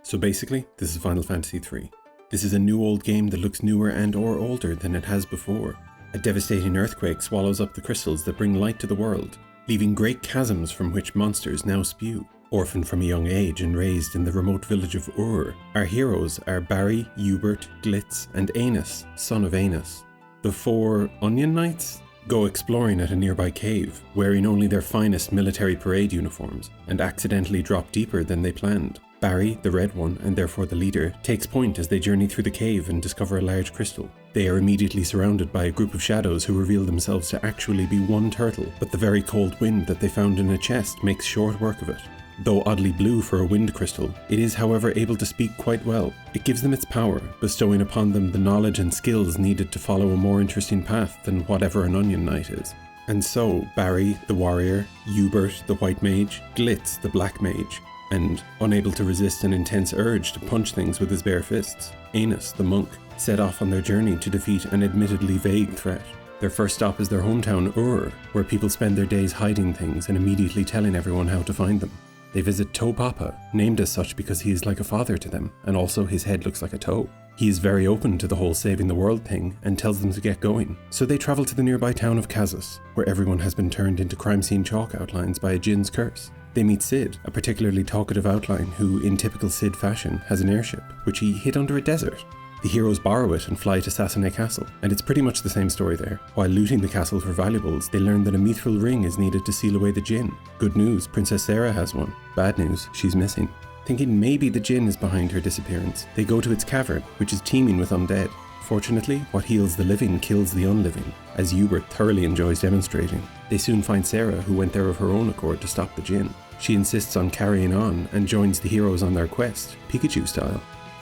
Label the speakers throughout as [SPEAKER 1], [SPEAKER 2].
[SPEAKER 1] So basically, this is Final Fantasy III. This is a new old game that looks newer and or older than it has before. A devastating earthquake swallows up the crystals that bring light to the world, leaving great chasms from which monsters now spew. Orphaned from a young age and raised in the remote village of Ur, our heroes are Barry, Hubert, Glitz, and Anus, son of Anus. The 4 Onion Knights go exploring at a nearby cave, wearing only their finest military parade uniforms, and accidentally drop deeper than they planned. Barry, the red one, and therefore the leader, takes point as they journey through the cave and discover a large crystal. They are immediately surrounded by a group of shadows who reveal themselves to actually be one turtle, but the very cold wind that they found in a chest makes short work of it. Though oddly blue for a wind crystal, it is however able to speak quite well. It gives them its power, bestowing upon them the knowledge and skills needed to follow a more interesting path than whatever an Onion Knight is. And so, Barry, the warrior, Hubert, the white mage, Glitz, the black mage, and, unable to resist an intense urge to punch things with his bare fists, Anus, the monk, set off on their journey to defeat an admittedly vague threat. Their first stop is their hometown Ur, where people spend their days hiding things and immediately telling everyone how to find them. They visit Toe Papa, named as such because he is like a father to them, and also his head looks like a toe. He is very open to the whole saving the world thing and tells them to get going. So they travel to the nearby town of Kazas, where everyone has been turned into crime scene chalk outlines by a djinn's curse. They meet Sid, a particularly talkative outline who, in typical Sid fashion, has an airship, which he hid under a desert. The heroes borrow it and fly to Sassaneh Castle, and it's pretty much the same story there. While looting the castle for valuables, they learn that a mithril ring is needed to seal away the djinn. Good news, Princess Sarah has one. Bad news, she's missing. Thinking maybe the djinn is behind her disappearance, they go to its cavern, which is teeming with undead. Fortunately, what heals the living kills the unliving, as Hubert thoroughly enjoys demonstrating. They soon find Sarah, who went there of her own accord to stop the djinn. She insists on carrying on and joins the heroes on their quest, Pikachu style.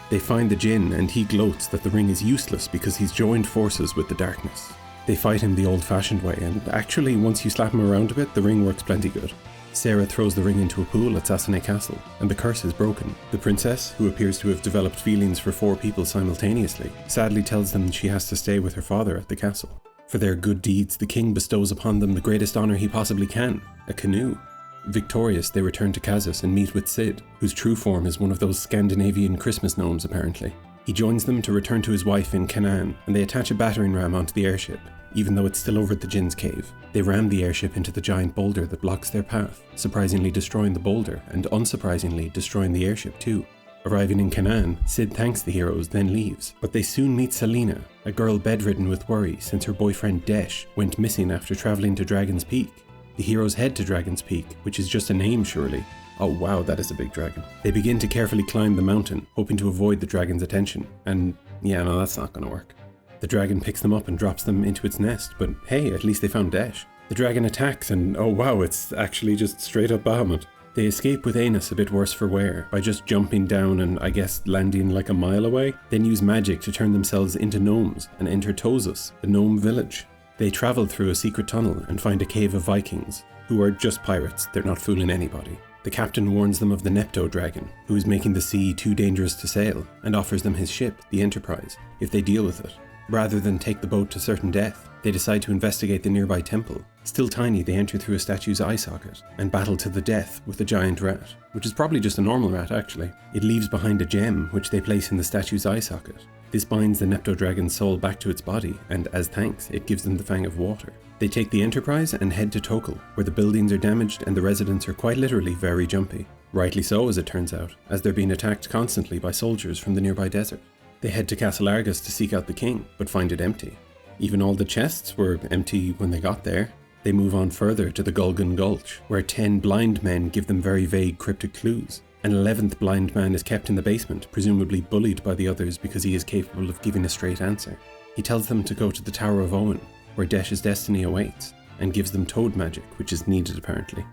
[SPEAKER 1] They find the djinn and he gloats that the ring is useless because he's joined forces with the darkness. They fight him the old-fashioned way, and actually once you slap him around a bit, the ring works plenty good. Sarah throws the ring into a pool at Sassaneh Castle, and the curse is broken. The princess, who appears to have developed feelings for 4 people simultaneously, sadly tells them she has to stay with her father at the castle. For their good deeds, the king bestows upon them the greatest honour he possibly can, a canoe. Victorious, they return to Kazas and meet with Sid, whose true form is one of those Scandinavian Christmas gnomes apparently. He joins them to return to his wife in Canaan, and they attach a battering ram onto the airship, even though it's still over at the djinn's cave. They ram the airship into the giant boulder that blocks their path, surprisingly destroying the boulder, and unsurprisingly destroying the airship too. Arriving in Canaan, Sid thanks the heroes, then leaves, but they soon meet Selena, a girl bedridden with worry since her boyfriend Desh went missing after travelling to Dragon's Peak. The heroes head to Dragon's Peak, which is just a name surely. Oh wow, that is a big dragon. They begin to carefully climb the mountain, hoping to avoid the dragon's attention, and yeah, no, that's not gonna work. The dragon picks them up and drops them into its nest, but hey, at least they found Desh. The dragon attacks and oh wow, it's actually just straight up Bahamut. They escape with Anus a bit worse for wear, by just jumping down and I guess landing like a mile away, then use magic to turn themselves into gnomes and enter Tozus, the gnome village. They travel through a secret tunnel and find a cave of Vikings, who are just pirates, they're not fooling anybody. The captain warns them of the Nepto dragon, who is making the sea too dangerous to sail, and offers them his ship, the Enterprise, if they deal with it. Rather than take the boat to certain death, they decide to investigate the nearby temple. Still tiny, they enter through a statue's eye socket, and battle to the death with a giant rat, which is probably just a normal rat actually. It leaves behind a gem, which they place in the statue's eye socket. This binds the Nepto dragon's soul back to its body, and as thanks, it gives them the Fang of Water. They take the Enterprise and head to Tokal, where the buildings are damaged and the residents are quite literally very jumpy. Rightly so, as it turns out, as they're being attacked constantly by soldiers from the nearby desert. They head to Castle Argus to seek out the king, but find it empty. Even all the chests were empty when they got there. They move on further to the Gulgan Gulch, where 10 blind men give them very vague cryptic clues. An 11th blind man is kept in the basement, presumably bullied by the others because he is capable of giving a straight answer. He tells them to go to the Tower of Owen, where Desh's destiny awaits, and gives them toad magic, which is needed apparently.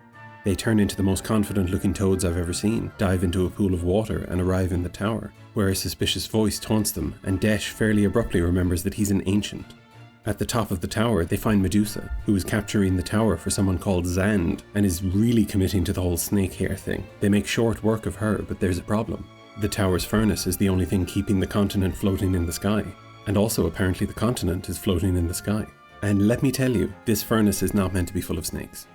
[SPEAKER 1] They turn into the most confident looking toads I've ever seen, dive into a pool of water and arrive in the tower, where a suspicious voice taunts them, and Desh fairly abruptly remembers that he's an ancient. At the top of the tower, they find Medusa, who is capturing the tower for someone called Zand, and is really committing to the whole snake hair thing. They make short work of her, but there's a problem. The tower's furnace is the only thing keeping the continent floating in the sky, and also apparently the continent is floating in the sky. And let me tell you, this furnace is not meant to be full of snakes.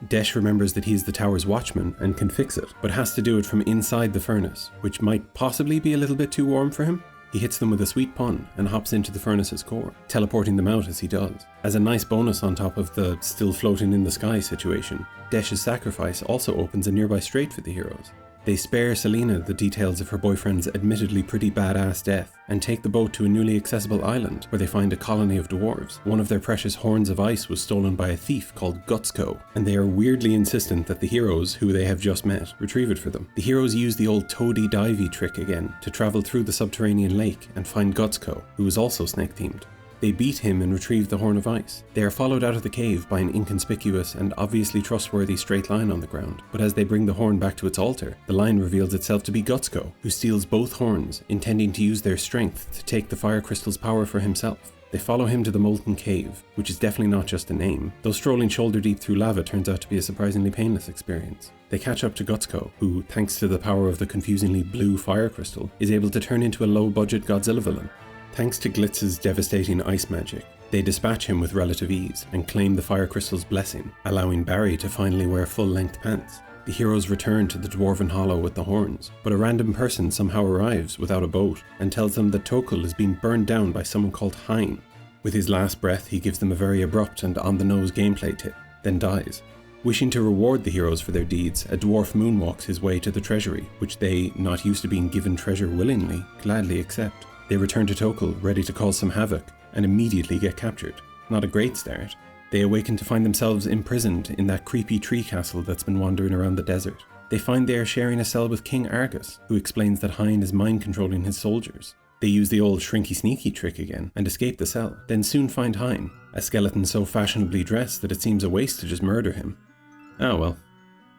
[SPEAKER 1] Desh remembers that he is the tower's watchman and can fix it, but has to do it from inside the furnace, which might possibly be a little bit too warm for him. He hits them with a sweet pun and hops into the furnace's core, teleporting them out as he does. As a nice bonus on top of the still floating in the sky situation, Desh's sacrifice also opens a nearby strait for the heroes. They spare Selena the details of her boyfriend's admittedly pretty badass death and take the boat to a newly accessible island where they find a colony of dwarves. One of their precious horns of ice was stolen by a thief called Gutsko, and they are weirdly insistent that the heroes, who they have just met, retrieve it for them. The heroes use the old toady-divey trick again to travel through the subterranean lake and find Gutsko, who is also snake-themed. They beat him and retrieve the Horn of Ice. They are followed out of the cave by an inconspicuous and obviously trustworthy straight line on the ground, but as they bring the horn back to its altar, the line reveals itself to be Gutsko, who steals both horns, intending to use their strength to take the fire crystal's power for himself. They follow him to the Molten Cave, which is definitely not just a name, though strolling shoulder deep through lava turns out to be a surprisingly painless experience. They catch up to Gutsko, who, thanks to the power of the confusingly blue fire crystal, is able to turn into a low-budget Godzilla villain. Thanks to Glitz's devastating ice magic, they dispatch him with relative ease and claim the fire crystal's blessing, allowing Barry to finally wear full-length pants. The heroes return to the Dwarven Hollow with the horns, but a random person somehow arrives without a boat and tells them that Tokul is being burned down by someone called Hein. With his last breath, he gives them a very abrupt and on-the-nose gameplay tip, then dies. Wishing to reward the heroes for their deeds, a dwarf moonwalks his way to the treasury, which they, not used to being given treasure willingly, gladly accept. They return to Tokul, ready to cause some havoc, and immediately get captured. Not a great start. They awaken to find themselves imprisoned in that creepy tree castle that's been wandering around the desert. They find they are sharing a cell with King Argus, who explains that Hein is mind-controlling his soldiers. They use the old shrinky-sneaky trick again and escape the cell, then soon find Hein, a skeleton so fashionably dressed that it seems a waste to just murder him. Ah well.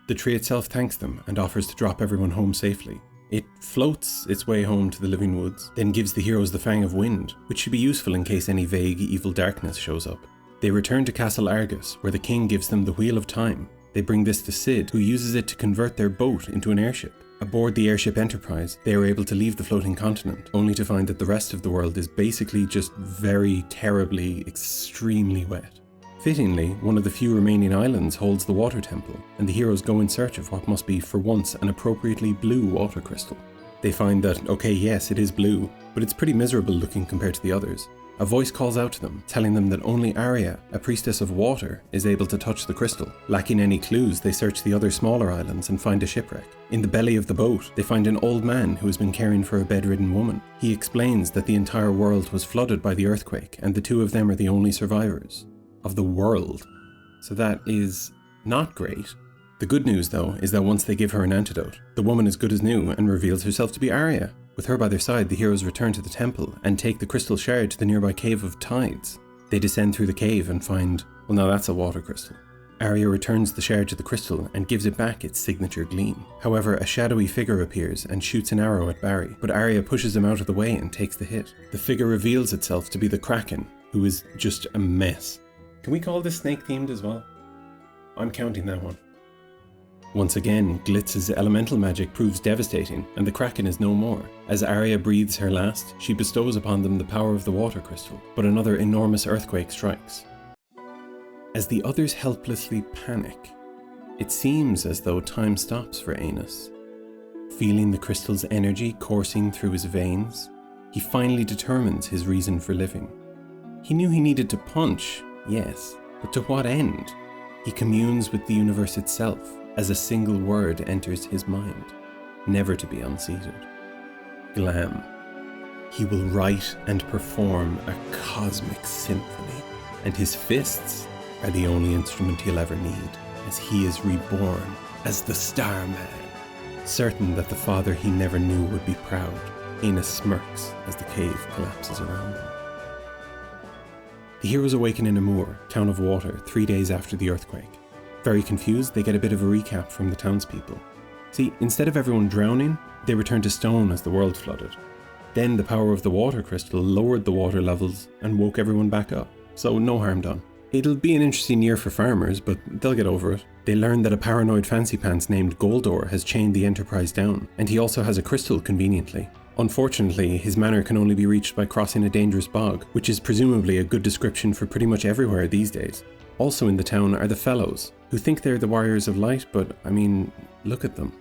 [SPEAKER 1] The tree itself thanks them and offers to drop everyone home safely. It floats its way home to the living woods, then gives the heroes the Fang of Wind, which should be useful in case any vague evil darkness shows up. They return to Castle Argus, where the king gives them the Wheel of Time. They bring this to Sid, who uses it to convert their boat into an airship. Aboard the airship Enterprise, they are able to leave the floating continent, only to find that the rest of the world is basically just very terribly, extremely wet. Fittingly, one of the few remaining islands holds the water temple, and the heroes go in search of what must be, for once, an appropriately blue water crystal. They find that, okay, yes, it is blue, but it's pretty miserable looking compared to the others. A voice calls out to them, telling them that only Arya, a priestess of water, is able to touch the crystal. Lacking any clues, they search the other smaller islands and find a shipwreck. In the belly of the boat, they find an old man who has been caring for a bedridden woman. He explains that the entire world was flooded by the earthquake, and the two of them are the only survivors of the world. So that is not great. The good news, though, is that once they give her an antidote, the woman is good as new and reveals herself to be Arya. With her by their side, the heroes return to the temple and take the crystal shard to the nearby Cave of Tides. They descend through the cave and find, well, now that's a water crystal. Arya returns the shard to the crystal and gives it back its signature gleam. However, a shadowy figure appears and shoots an arrow at Barry, but Arya pushes him out of the way and takes the hit. The figure reveals itself to be the Kraken, who is just a mess. Can we call this snake-themed as well? I'm counting that one. Once again, Glitz's elemental magic proves devastating, and the Kraken is no more. As Arya breathes her last, she bestows upon them the power of the water crystal, but another enormous earthquake strikes. As the others helplessly panic, it seems as though time stops for Aenus. Feeling the crystal's energy coursing through his veins, he finally determines his reason for living. He knew he needed to punch, yes, but to what end? He communes with the universe itself as a single word enters his mind, never to be unseated. Glam. He will write and perform a cosmic symphony, and his fists are the only instrument he'll ever need, as he is reborn as the Starman. Certain that the father he never knew would be proud, Aenus smirks as the cave collapses around them. The heroes awaken in Amur, town of water, 3 days after the earthquake. Very confused, they get a bit of a recap from the townspeople. See, instead of everyone drowning, they returned to stone as the world flooded. Then the power of the water crystal lowered the water levels and woke everyone back up, so no harm done. It'll be an interesting year for farmers, but they'll get over it. They learn that a paranoid fancy pants named Goldor has chained the Enterprise down, and he also has a crystal conveniently. Unfortunately, his manor can only be reached by crossing a dangerous bog, which is presumably a good description for pretty much everywhere these days. Also in the town are the Fellows, who think they're the Warriors of Light, but I mean, look at them.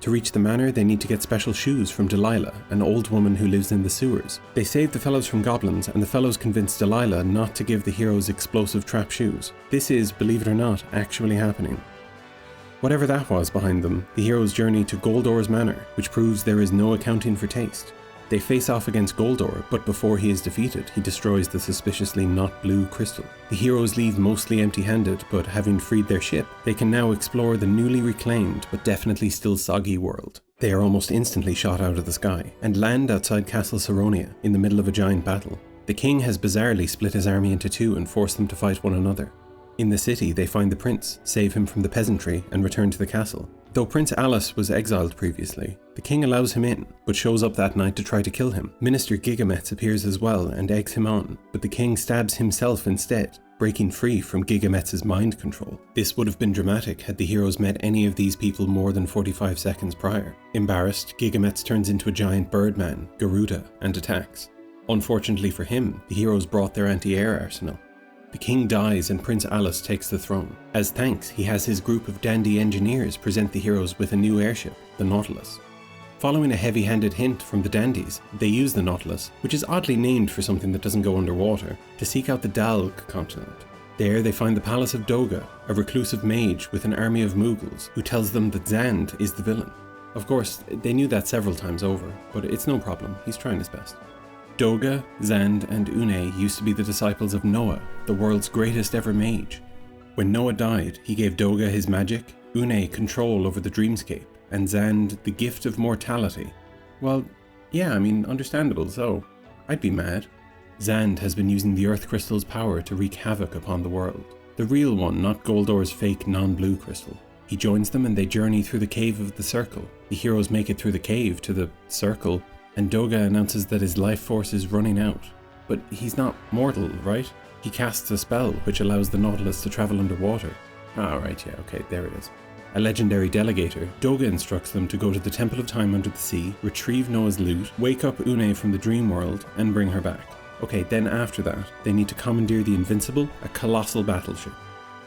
[SPEAKER 1] To reach the manor, they need to get special shoes from Delilah, an old woman who lives in the sewers. They save the Fellows from goblins, and the Fellows convince Delilah not to give the heroes explosive trap shoes. This is, believe it or not, actually happening. Whatever that was behind them, the heroes journey to Goldor's manor, which proves there is no accounting for taste. They face off against Goldor, but before he is defeated, he destroys the suspiciously not blue crystal. The heroes leave mostly empty-handed, but having freed their ship, they can now explore the newly reclaimed, but definitely still soggy world. They are almost instantly shot out of the sky, and land outside Castle Saronia, in the middle of a giant battle. The king has bizarrely split his army into two and forced them to fight one another. In the city, they find the prince, save him from the peasantry, and return to the castle. Though Prince Alice was exiled previously, the king allows him in, but shows up that night to try to kill him. Minister Gigametz appears as well and eggs him on, but the king stabs himself instead, breaking free from Gigametz's mind control. This would have been dramatic had the heroes met any of these people more than 45 seconds prior. Embarrassed, Gigametz turns into a giant birdman, Garuda, and attacks. Unfortunately for him, the heroes brought their anti-air arsenal. The king dies and Prince Alice takes the throne. As thanks, he has his group of dandy engineers present the heroes with a new airship, the Nautilus. Following a heavy-handed hint from the dandies, they use the Nautilus, which is oddly named for something that doesn't go underwater, to seek out the Dalg continent. There they find the Palace of Doga, a reclusive mage with an army of Mughals, who tells them that Zand is the villain. Of course, they knew that several times over, but it's no problem, he's trying his best. Doga, Zand, and Une used to be the disciples of Noah, the world's greatest ever mage. When Noah died, he gave Doga his magic, Une control over the dreamscape, and Zand the gift of mortality. Well, yeah, I mean, understandable, so I'd be mad. Zand has been using the Earth Crystal's power to wreak havoc upon the world. The real one, not Goldor's fake non-blue crystal. He joins them and they journey through the Cave of the Circle. The heroes make it through the cave to the Circle, and Doga announces that his life force is running out. But he's not mortal, right? He casts a spell which allows the Nautilus to travel underwater. Right, yeah, okay, there it is. A legendary delegator, Doga instructs them to go to the Temple of Time under the sea, retrieve Noah's loot, wake up Une from the dream world, and bring her back. Okay, then after that, they need to commandeer the Invincible, a colossal battleship.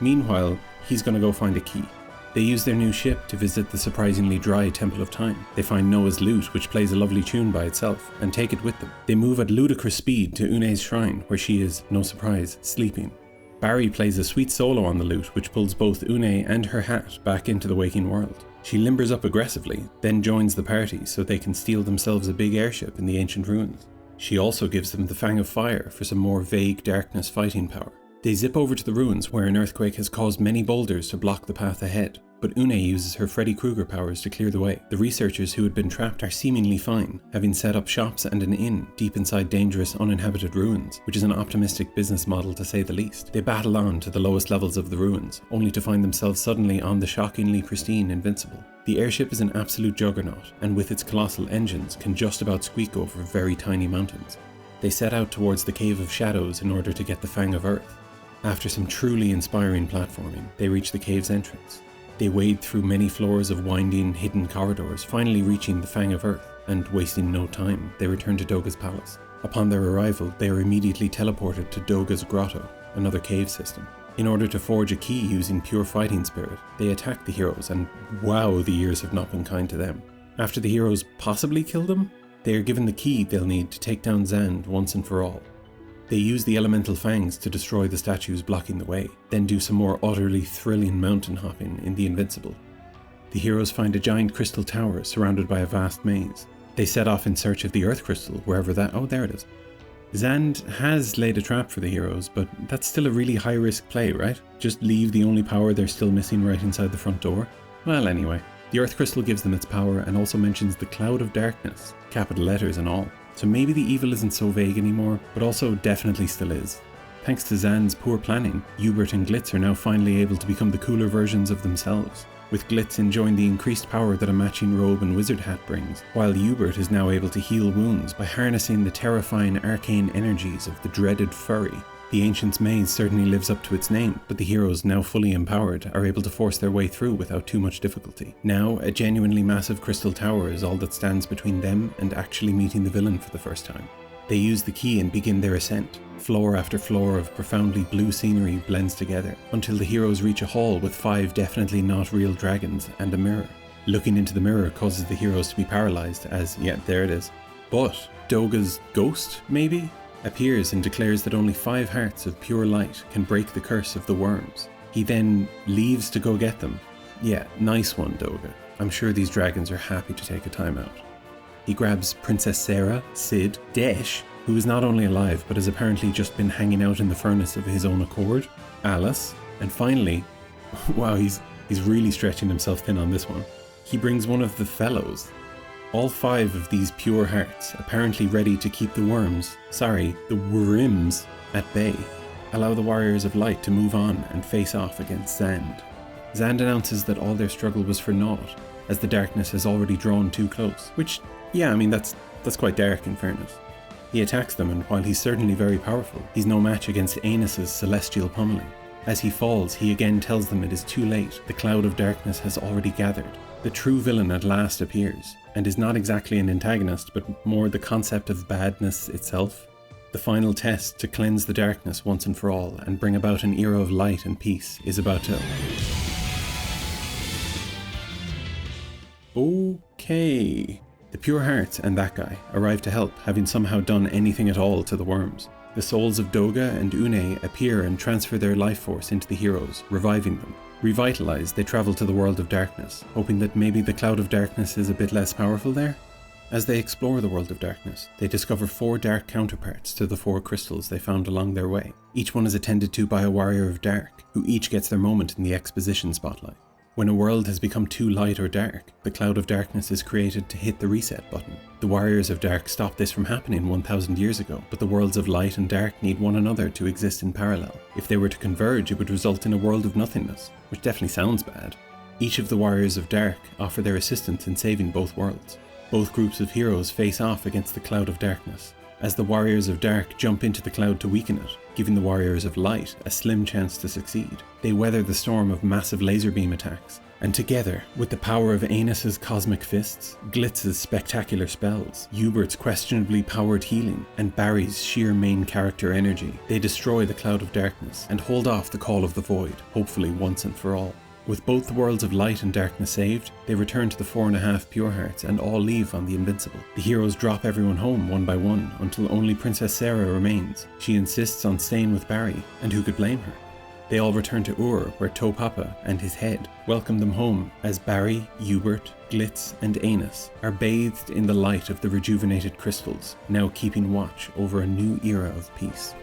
[SPEAKER 1] Meanwhile, he's gonna go find a key. They use their new ship to visit the surprisingly dry Temple of Time. They find Noah's lute, which plays a lovely tune by itself, and take it with them. They move at ludicrous speed to Une's shrine, where she is, no surprise, sleeping. Barry plays a sweet solo on the lute, which pulls both Une and her hat back into the waking world. She limbers up aggressively, then joins the party so they can steal themselves a big airship in the ancient ruins. She also gives them the Fang of Fire for some more vague darkness fighting power. They zip over to the ruins where an earthquake has caused many boulders to block the path ahead, but Une uses her Freddy Krueger powers to clear the way. The researchers who had been trapped are seemingly fine, having set up shops and an inn deep inside dangerous uninhabited ruins, which is an optimistic business model to say the least. They battle on to the lowest levels of the ruins, only to find themselves suddenly on the shockingly pristine Invincible. The airship is an absolute juggernaut, and with its colossal engines can just about squeak over very tiny mountains. They set out towards the Cave of Shadows in order to get the Fang of Earth. After some truly inspiring platforming, they reach the cave's entrance. They wade through many floors of winding, hidden corridors, finally reaching the Fang of Earth, and wasting no time, they return to Doga's palace. Upon their arrival, they are immediately teleported to Doga's grotto, another cave system. In order to forge a key using pure fighting spirit, they attack the heroes, and wow, the years have not been kind to them. After the heroes possibly kill them, they are given the key they'll need to take down Zand once and for all. They use the elemental fangs to destroy the statues blocking the way, then do some more utterly thrilling mountain hopping in the Invincible. The heroes find a giant crystal tower surrounded by a vast maze. They set off in search of the Earth Crystal, wherever that— oh, there it is. Zand has laid a trap for the heroes, but that's still a really high-risk play, right? Just leave the only power they're still missing right inside the front door? Well, anyway, the Earth Crystal gives them its power and also mentions the Cloud of Darkness, capital letters and all. So maybe the evil isn't so vague anymore, but also definitely still is. Thanks to Zand's poor planning, Hubert and Glitz are now finally able to become the cooler versions of themselves, with Glitz enjoying the increased power that a matching robe and wizard hat brings, while Hubert is now able to heal wounds by harnessing the terrifying arcane energies of the dreaded Furry. The Ancient's Maze certainly lives up to its name, but the heroes, now fully empowered, are able to force their way through without too much difficulty. Now, a genuinely massive crystal tower is all that stands between them and actually meeting the villain for the first time. They use the key and begin their ascent. Floor after floor of profoundly blue scenery blends together until the heroes reach a hall with 5 definitely not real dragons and a mirror. Looking into the mirror causes the heroes to be paralyzed as, yeah, there it is. But Doga's ghost, maybe, appears and declares that only 5 hearts of pure light can break the curse of the worms. He then leaves to go get them. Yeah, nice one, Doga. I'm sure these dragons are happy to take a time out. He grabs Princess Sarah, Sid, Desh, who is not only alive but has apparently just been hanging out in the furnace of his own accord, Alice, and finally, wow, he's really stretching himself thin on this one. He brings one of the fellows. All 5 of these pure hearts, apparently ready to keep the worms, the worms, at bay, allow the Warriors of Light to move on and face off against Zand. Zand announces that all their struggle was for naught, as the darkness has already drawn too close, which, yeah, I mean, that's quite dark in fairness. He attacks them, and while he's certainly very powerful, he's no match against Aenus's celestial pummeling. As he falls, he again tells them it is too late, the cloud of darkness has already gathered. The true villain at last appears, and is not exactly an antagonist, but more the concept of badness itself. The final test to cleanse the darkness once and for all, and bring about an era of light and peace, is about to... Okay... The Pure Hearts and that guy arrive to help, having somehow done anything at all to the worms. The souls of Doga and Une appear and transfer their life force into the heroes, reviving them. Revitalized, they travel to the world of darkness, hoping that maybe the cloud of darkness is a bit less powerful there? As they explore the world of darkness, they discover 4 dark counterparts to the 4 crystals they found along their way. Each one is attended to by a warrior of dark, who each gets their moment in the exposition spotlight. When a world has become too light or dark, the cloud of darkness is created to hit the reset button. The Warriors of Dark stopped this from happening 1000 years ago, but the worlds of light and dark need one another to exist in parallel. If they were to converge, it would result in a world of nothingness, which definitely sounds bad. Each of the Warriors of Dark offer their assistance in saving both worlds. Both groups of heroes face off against the cloud of darkness, as the Warriors of Dark jump into the cloud to weaken it, giving the Warriors of Light a slim chance to succeed. They weather the storm of massive laser beam attacks, and together, with the power of Aenus's cosmic fists, Glitz's spectacular spells, Hubert's questionably powered healing, and Barry's sheer main character energy, they destroy the cloud of darkness and hold off the call of the void, hopefully once and for all. With both the worlds of light and darkness saved, they return to the 4.5 Pure Hearts and all leave on the Invincible. The heroes drop everyone home one by one until only Princess Sarah remains. She insists on staying with Barry, and who could blame her? They all return to Ur, where Topapa and his head welcome them home as Barry, Hubert, Glitz and Aenus are bathed in the light of the rejuvenated crystals, now keeping watch over a new era of peace.